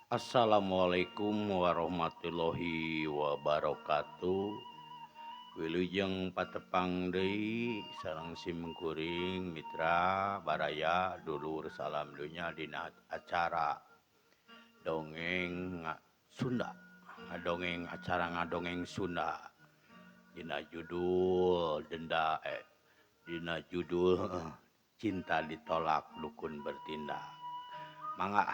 Assalamualaikum warahmatullahi wabarakatuh. Wilujeng patepang deui sareng simkuring mitra baraya dulur salam dunya dina acara dongeng Sunda. Ngadongeng acara ngadongeng Sunda dina judul cinta ditolak dukun bertindak. Mangga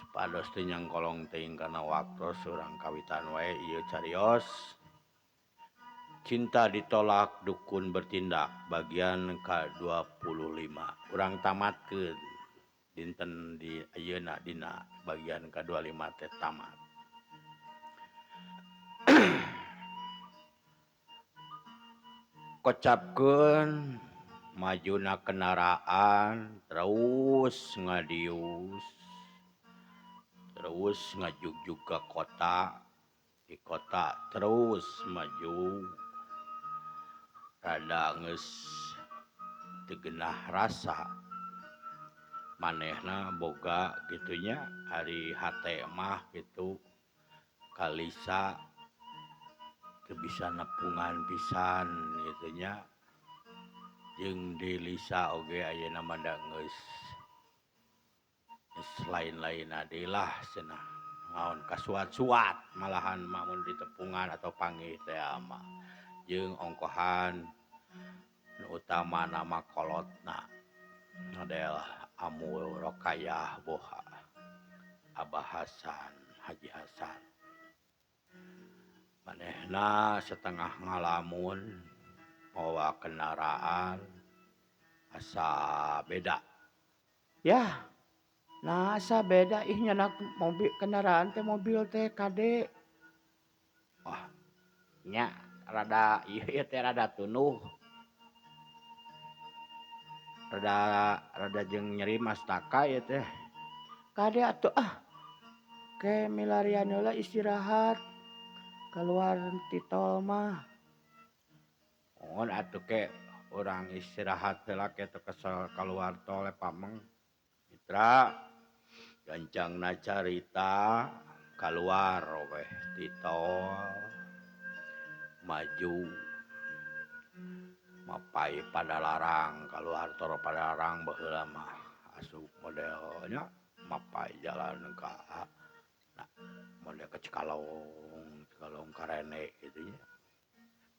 supados teu nyangkolong teuing kana waktos urang kawitan wae ieu carios Cinta ditolak dukun bertindak bagian ke-25. Urang tamatkeun dinten di ayeuna dina bagian ke-25 teh tamat. Kocapkeun majuna kendaraan terus ngadius terus ngajugjug ke kota, di kota terus maju rada geus teu geunah rasa manehna boga gitunya ari hate mah gitu kalisa teu bisa nepungan pisan gitunya jeung di lisa oge ayeuna mah da geus lain-lain adilah cenah naon kasuat-suat malahan mun ditepungan atau panggih teh mah jeung ongkohan nu utama nama kolotna model Amul Rokayah Boha Abah Hasan Haji Hasan manehna setengah ngalamun mawa kendaraan asa beda ya. Nah, asa beda nyanak mobil kendaraan teh mobil teh kade. Wah, nya rada ieu teh rada tunuh. Rada jeung nyeri mastaka ieu teh. Kade atuh ke milarian heula istirahat. Keluar ti tol mah. Mohon atuh ke urang istirahat heula ke teu kesel keluar tol pameng. Mitra gancangna carita kaluar weh ti tol maju mapai Padalarang kaluar tol Padalarang baheula mah asup modelnya mapai jalan ka model ke Cikalong karene gitu nya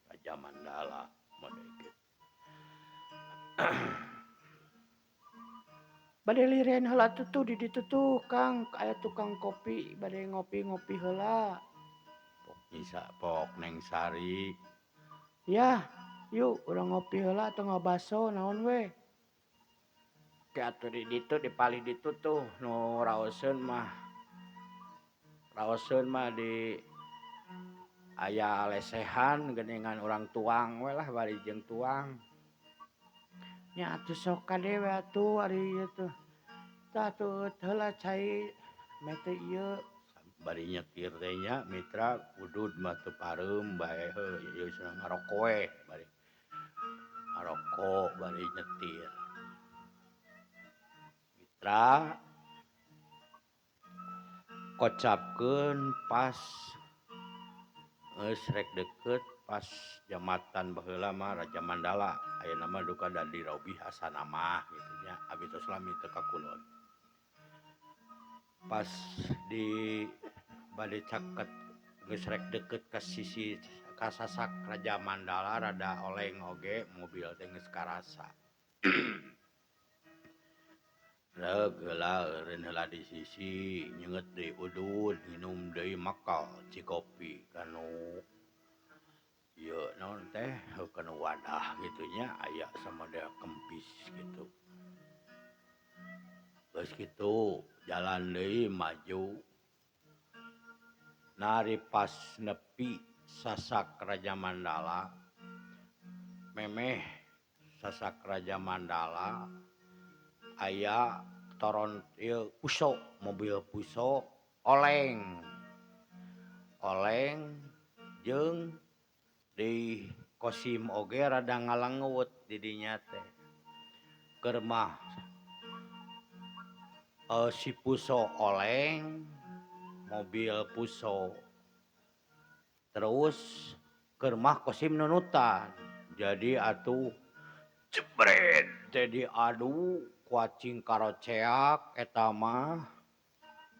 Raja Mandala model gitu. Bade lireun heula tuh di ditu tuh Kang aya tukang kopi bade ngopi-ngopi heula. Pok Neng Sari. Yah, yuk urang ngopi heula atau ngabaso naon we. Ke atuh di ditu dipalih ditu tuh nu raoseun mah. Raoseun mah di aya lesehan geuningan urang tuang we lah bari jeung tuang. Nya atuh sok kade we atuh ari ieu tuh. Tah atuh heula cai meh teh ieu bari nyetir teh nya mitra udud mah teu pareum bae ieu ngaroko we bari ngaroko bari nyetir. Mitra kocapkeun pas geus rek deukeut pas jambatan baheula mah Raja Mandala ayeuna mah duka Dandi Robih asana mah kitu nya abi tos lami teu kakulon. Pas di bade caket geus rek deukeut ka sisi ka sasak Raja Mandala rada oleng oge mobil teh geus karasa. Reug heula eureun heula di sisi nyeungeut deui udud nginum deui makal cikopi kanu ieu naon teh kanu wadah kitu nya aya samodel kempis kitu. Geus kitu jalan deui maju. Nari pas nepi sasak Raja Mandala memeh sasak Raja Mandala aya toron ieu puso mobil puso oleng jeung di kosim oge rada ngalengeut di dinya teh keur mah Si Puso oleng, mobil Puso. Terus ke rumah Kosim nunutan. Jadi atuh jebret jadi adu kuacing karoceak eta mah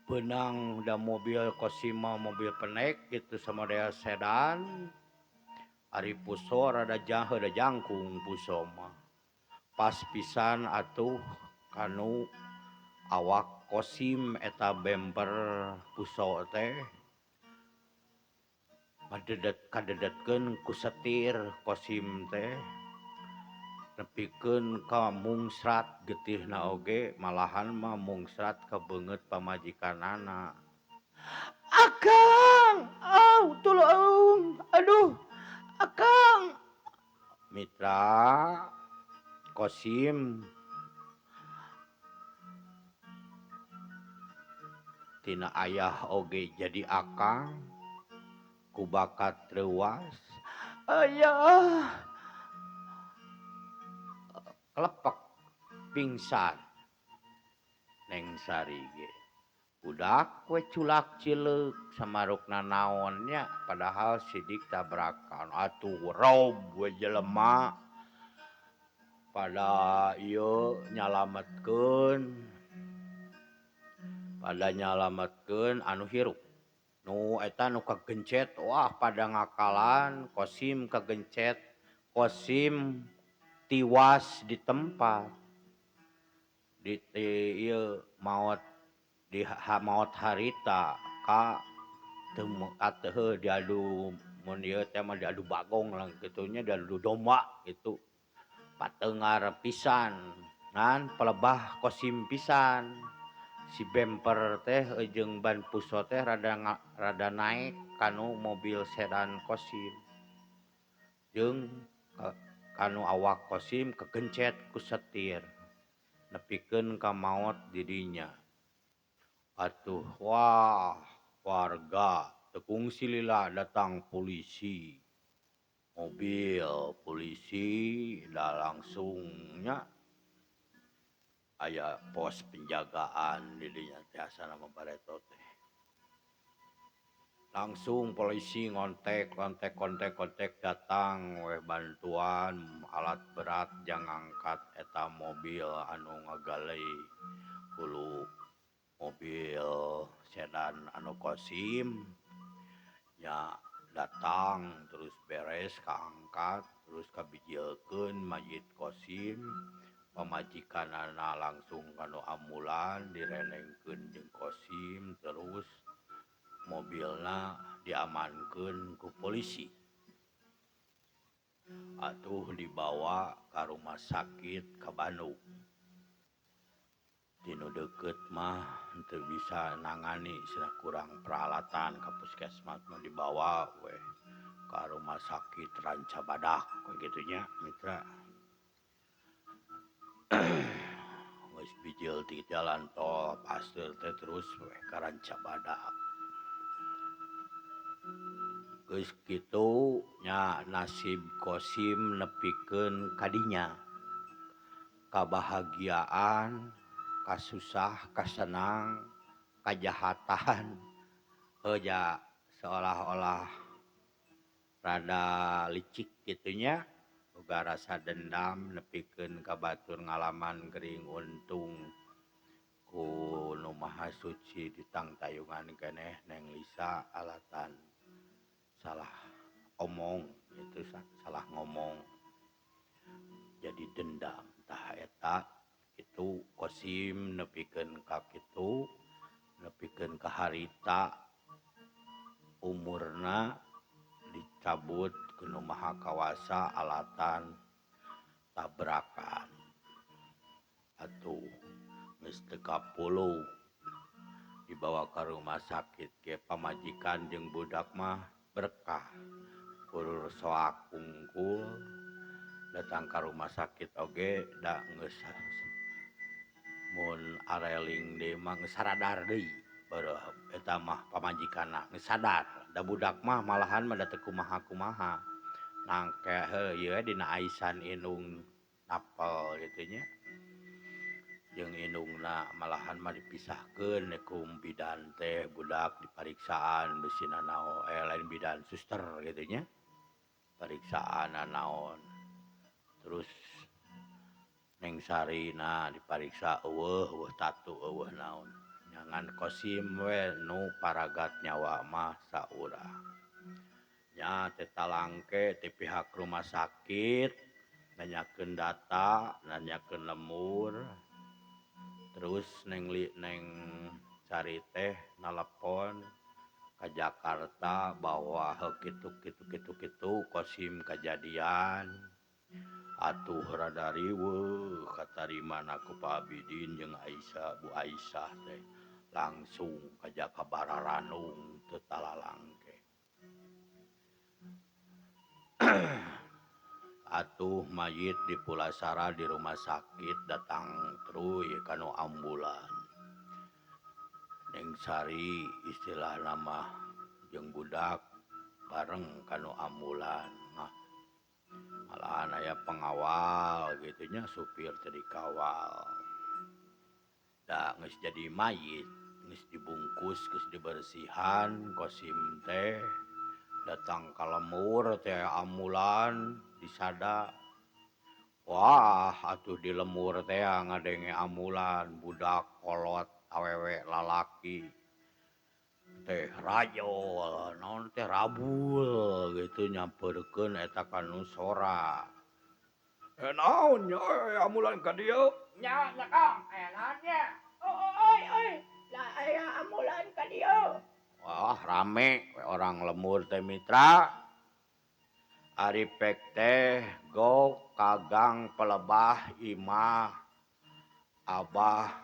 benang da mobil Kosim mah mobil penek gitu sama daya sedan. Ari Puso rada jangkung Puso mah. Pas pisan atuh kanu awak Kosim eta bemper Puso teh kadedetkeun ku setir Kosim teh nepikeun ka mungsrat getihna oge malahan mah mungsrat kebeungeut pamajikanana. Akang, tolong, aduh, Akang. Mitra Kosim tina ayah oge jadi akang ku bakat reuas. Ayah kelepek pingsan Neng Sari ge. Budak we culak cileuk samarukna naonnya padahal sidik tabrakan atuh rob we jelema pada ieu nyalametkeun anu hirup. Nu eta nu kagencet wah pada ngakalan Kosim kagencet. Kosim tiwas di tempat. Di ieu maot maot harita ka teu diadu mun ieu teh mah diadu bagong lah kitu nya diadu domba gitu. Pateungar pisan ngan pelebah Kosim pisan. Si bemper teh jeung ban Puso teh rada naek kanu mobil sedan Kosim. Jeung kanu awak Kosim kegencet ku setir. Nepikeun ka maot di dinya. Atuh wah warga tekungsi lila datang polisi. Mobil polisi da langsungnya aya pos penjagaan di dinya tiasa nama bareto teh. Langsung polisi kontek datang we bantuan alat berat jang ngangkat eta mobil anu ngagalei hulu mobil sedan anu Kosim nya datang terus beres kaangkat terus kabijiekeun mayit Kosim pamajikanana langsung kanu ambulan direnengkeun jeung Kosim terus mobilna diamankeun ku polisi. Atuh dibawa ka rumah sakit ka Bandung. Dinu deukeut mah teu bisa nangani cenah kurang peralatan ka puskesmas mah dibawa we ka rumah sakit Ranca Badak kitu nya mitra. Geus bijil ti jalan tol pasteur teh terus we ka Ranca Badak. Geus kitu nya nasib Kosim nepikeun kadinya. Kabahagiaan, kasusah, kasenang, kajahatan, heja seolah-olah rada licik gitunya, boga rasa dendam nepikeun ka batur ngalaman gering untung ku Nu Maha Suci di tangtayungan keneh Neng Lisa alatan salah omong itu salah ngomong jadi dendam tah eta itu Kosim nepikeun ka kitu nepikeun ka harita umurna dicabut ku Nu Maha Kawasa alatan tabrakan. Atuh geus teu kapuluh dibawa ka rumah sakit ge pamajikan jeung budak mah berkah kur soak kungkul datang ka rumah sakit oge da geus mun areling deui mah geus sadar deui baru eta mah pamajikanna geus sadar da budak mah malahan mah da teu kumaha-kumaha nangke heuh ieu dina aisan indung napel kitu nya jeung indungna malahan mah dipisahkeun nekum bidan teh budak dipariksaan beusina naon lain bidan suster gitu nya pariksaan naon terus Neng Sarina dipariksa eueuh tatu eueuh naon nyangan kosim we nu paragat nyawa mah saurang nya teh talangke ti pihak rumah sakit nanyakeun data nanyakeun lemur terus neng Sari teh nalepon ka Jakarta bahwa kitu kosim kejadian atuh rada riweuh katarimana ku Pak Abidin jeung Aisyah Bu Aisyah teh langsung ka Bararanung teu talalangke atuh mayit di Pulasara di rumah sakit datang truy kanu ambulan Neng Sari istilah nama jeung budak bareng kanu ambulan malahan aya pengawal gitunya supir teh dikawal da geus jadi mayit geus dibungkus geus dibersihan kosim teh datang ka lemur teh ambulan disada wah atuh di lemur teh ngadenge ambulan budak kolot awewe lalaki teh rayol naon teh rabul gitu nyampeurkeun eta kanu sora naon nya ambulan ka dieu nya Kang naon nya oi lah aya ambulan ka dieu wah rame orang lemur teh mitra ari pek teh gok kagang pelebah imah Abah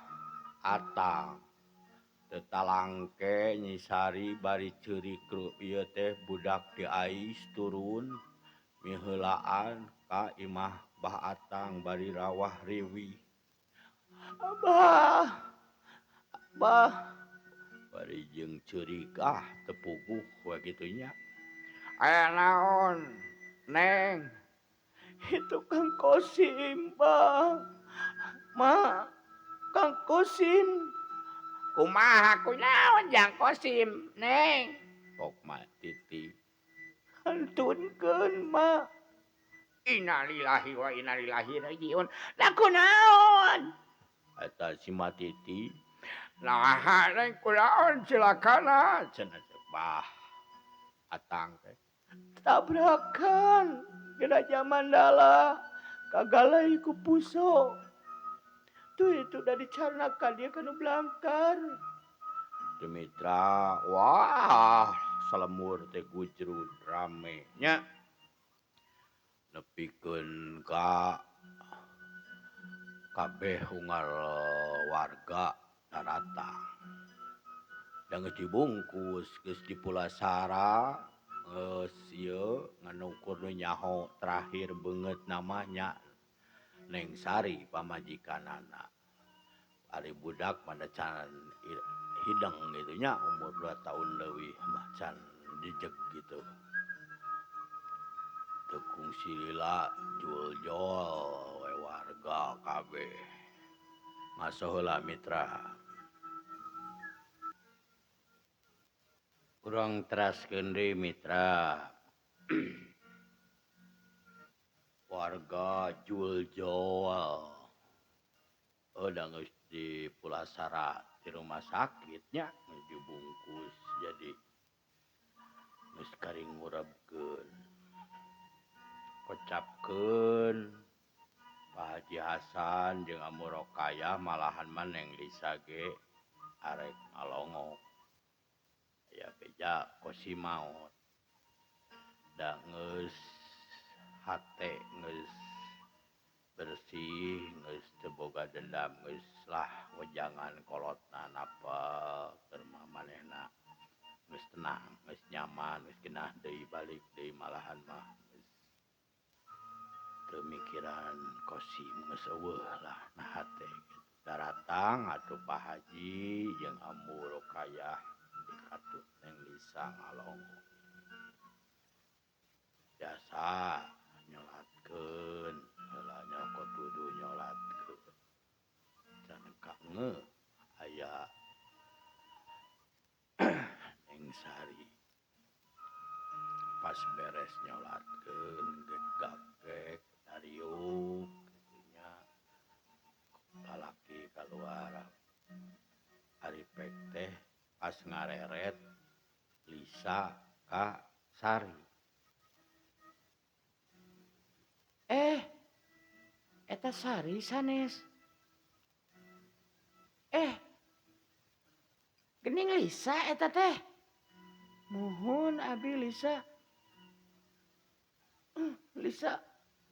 Atang tetalangke Nyi Sari bari ceurik ieu teh budak di ais turun miheulaan ka imah Bah Atang bari rawah riwih Abah bari jeung ceurik teu puguh we kitu nya aya naon Neng itu Kang Kosim Bang Kang Kosim kumaha kunaon Jang Kosim Neng pok mah Titi hantunkeun mah innalillahi wa inna ilaihi rajiun lah kunaon eta si Mah Titi naha Neng kunaon cilakana cenah Bah Atang teh tabrakan Geraja Mandala kagalai ku puso tuh itu udah dicarnakan dia kanu belangkar Demitra wah salemur teh gujrud rame nya nepikeun ka kabeh unggal warga daratang da geus dibungkus geus di Pulasara geus ieu nganukur nu nyaho terakhir beungeut namanya Neng Sari pamajikanana ari budak pada can hideng gitu nya umur 2 tahun leuwih mah can dijeg gitu teu kungsi lila jul-jol we warga kabeh ngaso heula mitra urang teraskeun deui mitra warga jul-jol da geus di Pulasara di rumah sakitnya geus dibungkus jadi geus karing ngurebkeun kocapkeun Pak Haji Hasan jeung Amu Rokayah malahan mah Neng Lisa ge arek ngalongok ya beja kosi maot da geus hate geus bersih geus teu boga dendam geus lah wejangan kolotna napa keur manehna geus tenang geus nyaman geus geunah deui balik deui malahan mah geus teu mikiran kosim geus eueuh lah naha teh daratang atuh Pak Haji jeung Amu Rokayah dikatut Neng Lisa ngalongok biasa nyolatkeun heula nya kudu nyolatkeun jeung Sari pas beres nyolatkeun gegak tariuk gitunya lalaki keluar ari pek teh pas ngareret Lisa ka Sari eta Sari sanes geuning Lisa eta teh muhun abdi Lisa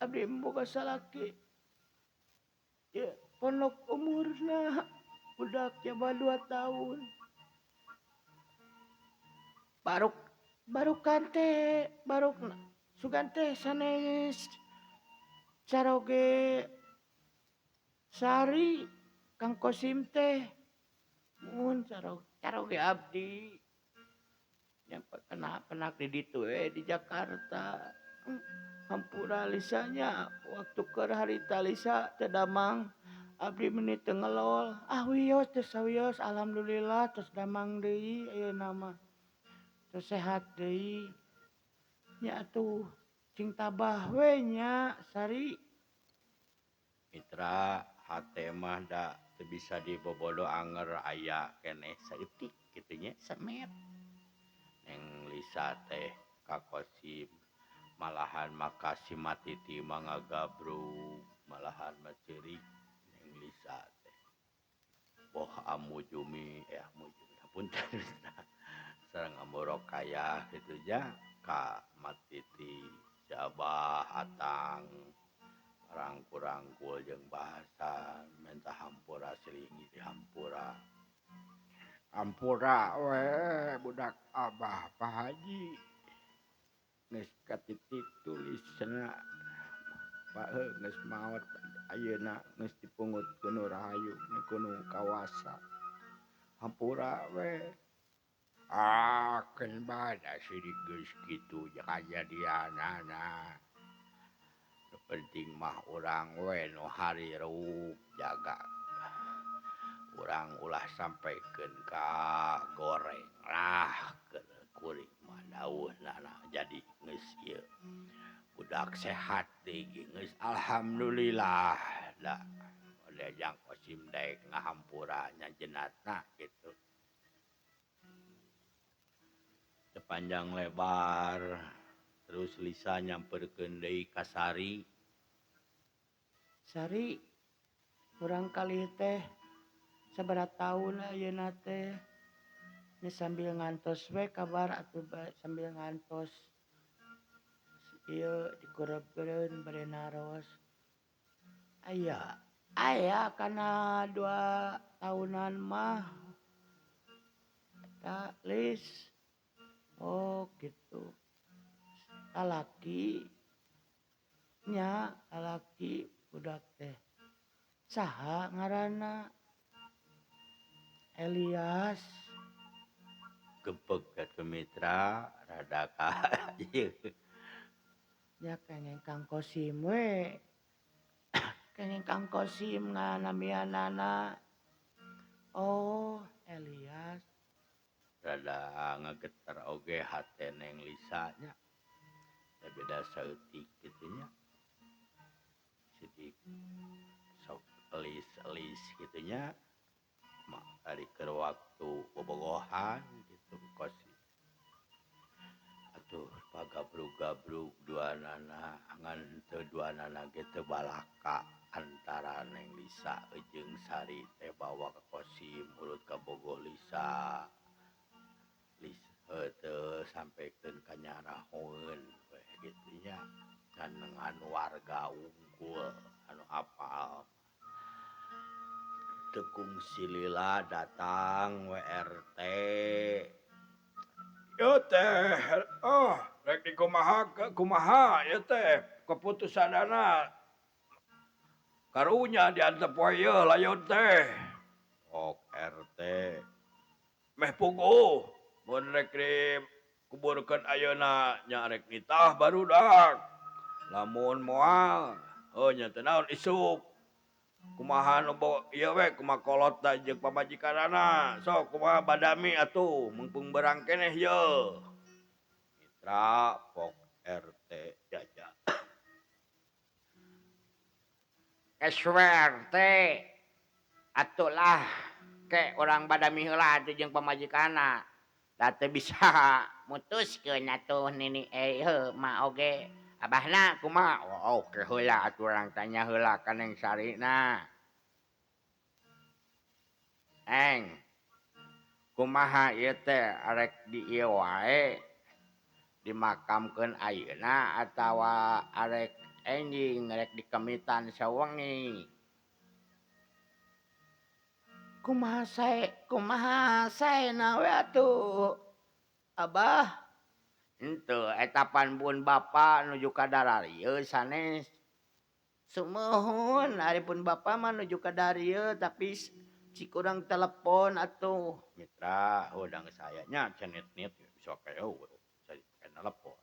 abdi boga salaki ya pondok umurna budak coba 2 tahun baruk sugan teh sanes caroge Sari Kang Kosim teh mun caroge abdi nyampe penak di ditu di Jakarta hampura Lisanya waktu keur harita Lisa teh damang abdi meuni teu ngelol wios teu sawios alhamdulillah tos damang deui ayeuna mah tos sehat deui nya atuh cing tabah we nya Sari mitra hate mah da teu bisa dibobodo anger aya keneh saeutik kitu nya samet neng Lisa teh ka Kosim malahan makasih matiti mah ngagabruk malahan mah ceurik neng Lisa teh boh amujumi hapunten sareng amborokaya kitu nya ka matiti si Abah Atang rangkul-rangkul jeung bahasan menta hampura selingi dihampura hampura we budak Abah Pak Haji geus ka titik tulisna Pak geus maot ayeuna geus dipungut ku Nu Rahayu ku Nu Kawasa hampura we keun bada sidik geus kitu kajadianana nu penting mah urang we nu harireup jaga urang ulah sampeikeun ka goreng lah kuring mah daunna jadi geus ieu budak sehat deui geus alhamdulillah da Jang Kosim daek ngahampura nya jeunatna kitu sepanjang lebar terus Lisa nyamperkeun deui ka Sari urang kalih teh sabaraha taun ayeuna teh nya sambil ngantos we kabar atuh sambil ngantos ieu dikurebkeun bade naros aya kana 2 tahunan mah eta Lis gitu lalaki budak teh saha ngaranna Elias gepeg atuh mitra rada ka ieu nya kengeng Kang Kosim we kengeng Kang Kosim nganamianana Elias rada ngageter oge hate neng Lisa nya da beda saeutik kitu nya sidik sok elis kitu nya ari keur waktu bobogohan gitu Kosim atuh pagabruk-gabruk duanana ngan teu duanana ge teu balaka antara neng Lisa jeung Sari teh bawa ka Kosim urut ka bogoh Lisa teu sampekeun ka nyarahoeun we kitu nya ngan warga unggul anu apal teu kungsi lila datang WRT ieu teh rek kumaha ieu teh keputusanana karunya diantep poe ieu layon teh RT meh puguh mun rek dikuburkeun ayeuna nya rek nitah barudak lamun moal nya teu naon isuk kumaha nu ieu we kumaha kolot da jeung pamajikanana sok kumaha badami atuh mumpung berang keneh yeuh mitra pok RT jaja SWRT atulah ke orang badami heula atuh jeung pamajikanna da teu bisa mutuskeun atuh nini ma oge abahna kumaha oke heula atuh urang tanya heula ka Neng Sarina Eng kumaha ieu teh arek di ieu wae dimakamkeun ayeuna atawa arek enjing rek dikemitan sawengi kumaha saena we atuh Abah henteu eta pan pun bapa nuju ka dararieu sanes sumuhun aripun bapa mah nuju ka dararieu tapi cik urang telepon atuh mitra udang saya nya cenit-nit sok aya saya telepon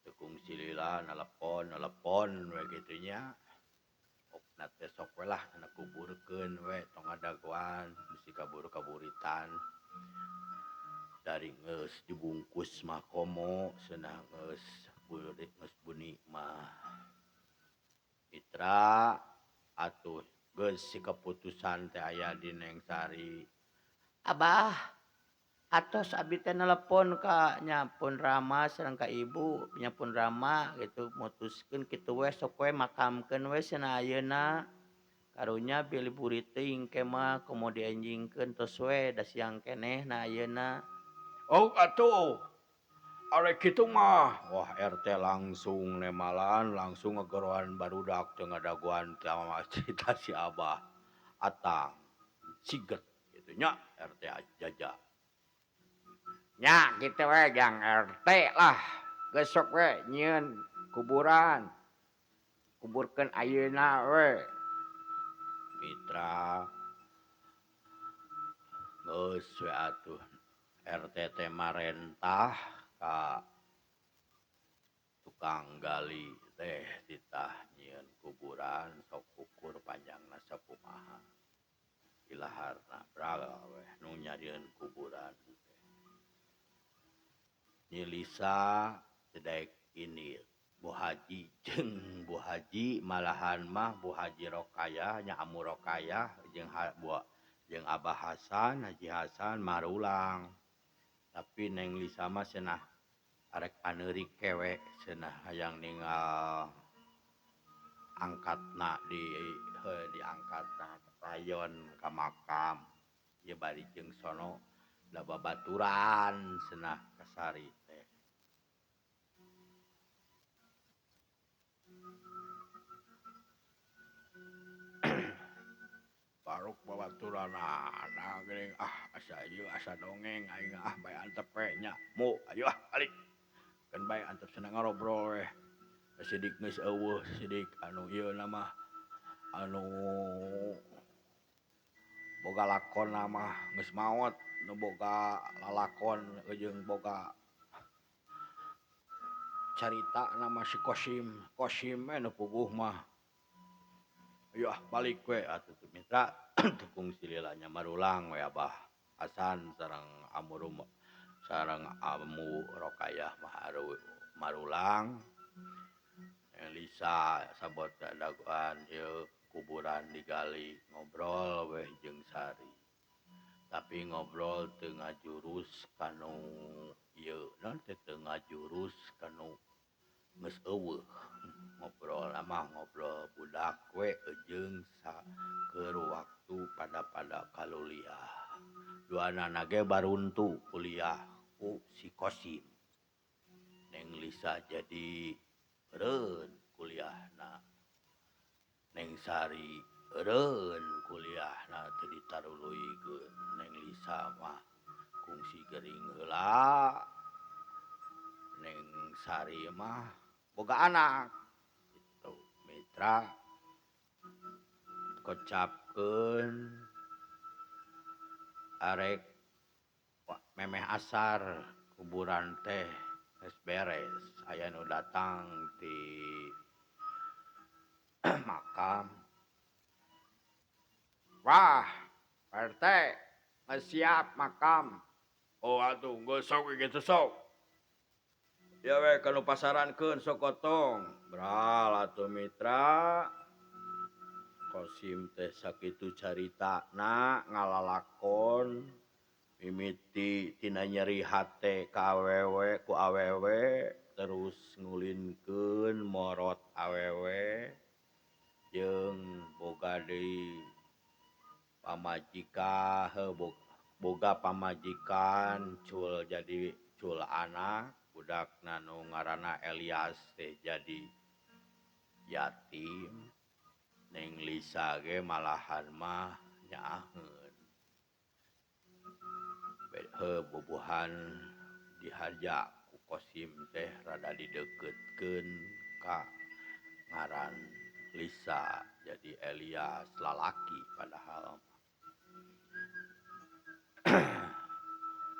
tekung silila nelepon we kitu nya okna teh sok we lah na kuburkeun we tong adaguan bisi kabur-kaburitan dari geus dibungkus mah komo cenah geus bunyi mah mitra atuh geus si keputusan teh aya di Neng Sari Abah atos abi teh nelepon ka nyapun Rama sareng ka ibu nyapun Rama gitu mutuskeun kitu we sok we makamkeun we cenah ayeuna karunya bili buri teuing ke mah komo dienjingkeun tos we da siang keneh na ayeuna oh atuh arek kitu mah wah RT langsung nemalan langsung ngegoroan barudak teu ngadaguan teh cerita si Abah Atang siget kitu nya RT jaja nya gitu we jang RT lah geus sok we nyieun kuburan kuburkeun ayeuna we mitra geus we atuh RT teh marentah ka tukang gali teh ditah nyieun kuburan sok ukur panjangna sakumaha ilaharna braga we nu nyarieun kuburan Nilisa cedaek ini Bu Haji jeung Bu Haji malahan mah Bu Haji Rokayah nya Amu Rokayah jeung Abah Hasan Haji Hasan marulang tapi Neng Lisa mah cenah arek paneurik kewe cenah hayang ninggal angkatna diangkatna rayon ka makam ieu bari jeung sono da babaturan cenah kasari teh baruk babaturanana geuning asa ieu asa dongeng aing bae antep we nya mu ayo balik kan bae antep cenah ngarobrol we sidik geus eueuh sidik anu ieu mah anu boga lakon mah geus maot nu boga lalakon jeung boga carita nama si Kosim nu puguh mah ayo balik we atuh mitra tukung sililanya marulang we Abah Hasan sareng Amu Rokayah marulang Lisa sabot daguan ieu kuburan digali ngobrol we jeung Sari tapi ngobrol teu ngajurus kanu ieu naon teh teu ngajurus kanu geus eueuh ngobrol ngobrol budak we jeung keur waktu pada kaluliah duanana ge baruntu kuliah ku si Kosim Neng Lisa jadi eureun kuliahna Neng Sari eureun kuliahna teu ditaruluykeun Neng Lisa mah kungsi gering heula Neng Sari mah boga anak gitu mitra kocapkeun arek memeh asar kuburan teh geus beres aya nu datang ti makam Wah, Pak RT, siap makam. Oh atuh geus sok gitu sok. Ya we kanu pasarankeun sok gotong. Bral atuh mitra. Kosim teh sakitu caritana ngalalakon mimiti tina nyeri hate ka awewe ku awewe terus ngulinkeun morot awewe jeung boga deui pamajika boga pamajikan cul jadi cul anak budakna nu ngaranna Elias teh jadi yatim Neng Lisa ge malahan mah nyaaheun bubuhan dihaja ku Kosim teh rada dideketkeun ka ngaran Lisa jadi Elias lalaki padahal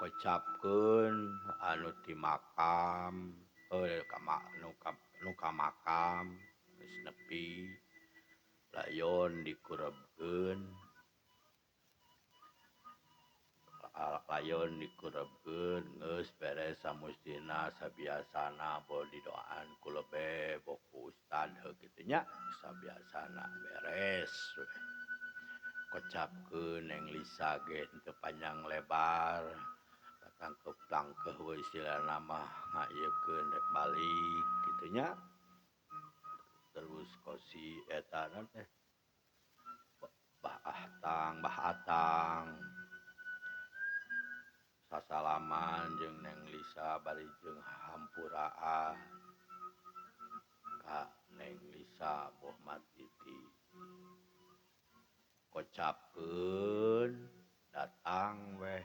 kocapkeun anu ti makam nu ka makam geus nepi layon dikurebkeun geus beres samustina sabiasana bawa didoaan ku lebe bawa ku ustad kitu nya sabiasana beres we. Kocapkeun Neng Lisa ge teu panjang lebar tangkeup we istilahna mah ngayeukeun rek balik kitu nya terus kosi eta teh Bah Atang sasalaman jeung Neng Lisa bari jeung hampuraan ka Neng Lisa boh matiti kocapkeun datang weh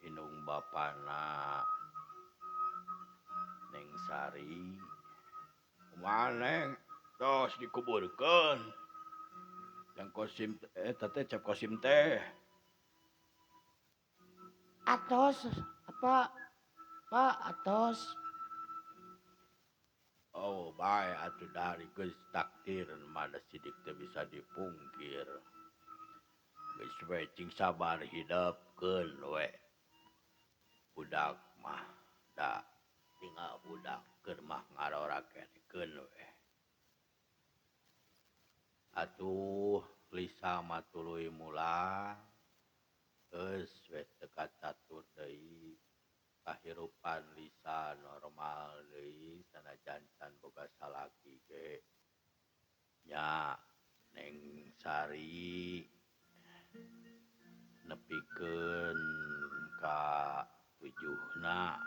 inung bapana Neng Sari kumaha Neng tos dikuburkeun yang Kosim eta teh cep Kosim teh atos apa Pak atos oh bae atuh dari geus takdir mah sidik teh bisa dipungkir geus we cing sabar hidupkeun we budak mah da tinggal budak keur mah ngarorakeun we atuh Lisa mah tuluy mulang geus we teu kacatur deui kahirupan Lisa normal deui sanajan can boga salaki ge nya Neng Sari nepikeun ka tujuhna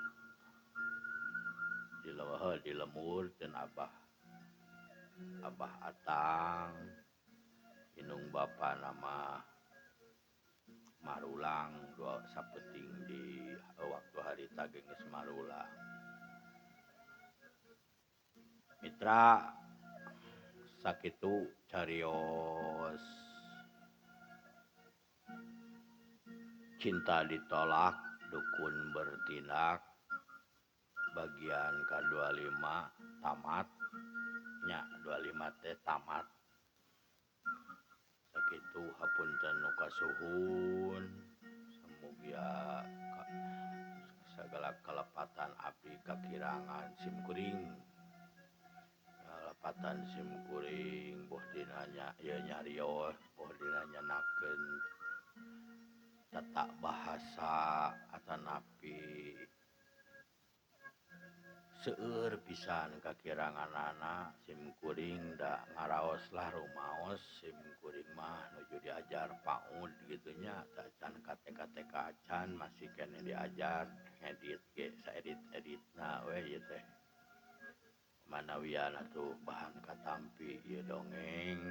di lemur jeung Abah Atang inung bapa nama marulang dua sapeting di waktu harita ge geus marulang mitra sakitu carios cinta ditolak dukun bertindak bagian ke-25 tamat nya 25 teh tamat sakitu hapunten nu kasuhun samugia sagala kalepatan abdi kakirangan simkuring kalepatan simkuring boh dinanya ieu nyarios boh dinanya nakeun tata bahasa atanapi seueur pisan kakiranganana simkuring da ngaraos lah rumaos simkuring mah nuju diajar paud kitu nya da can kate-kate acan masih kene diajar ngedit ge saedit-editna we ieu teh manawian atuh bahan katampi ieu dongeng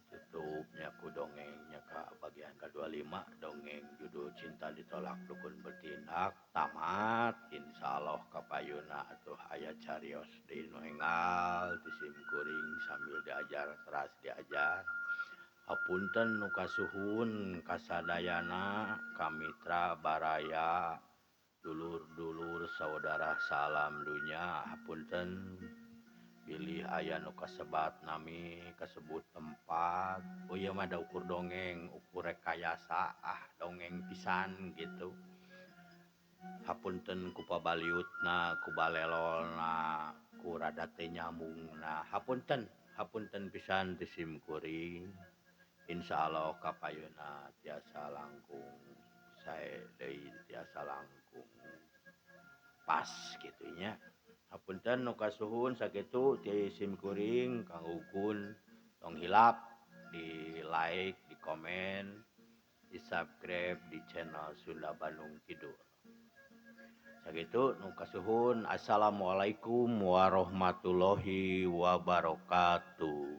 tutupnya ku dongengnya ka bagian ke-25 dongeng judul Cinta Ditolak Dukun Bertindak tamat insyaallah kapayuna atuh aya carios deui nu enggal ti simkuring sambil diajar teras diajar hapunten nu kasuhun kasadayana kamitra baraya dulur-dulur saudara salam dunya hapunten pilih aya nu kasebat nami kasebut tempat oh iya mah da ukur dongeng ukur rekayasa dongeng pisan gitu hapunten ku pabaliutna ku balelolna ku rada teu nyambungna hapunten pisan ti sim kuring insyaallah kapayeuna tiasa langkung sae deui tiasa langkung pas kitu nya hapunten nu kasuhun sakitu ti sim kuring Kang Ugun tong hilap di like di komen di subscribe di channel Sunda Bandung Kidul sakitu nu kasuhun assalamualaikum warahmatullahi wabarakatuh.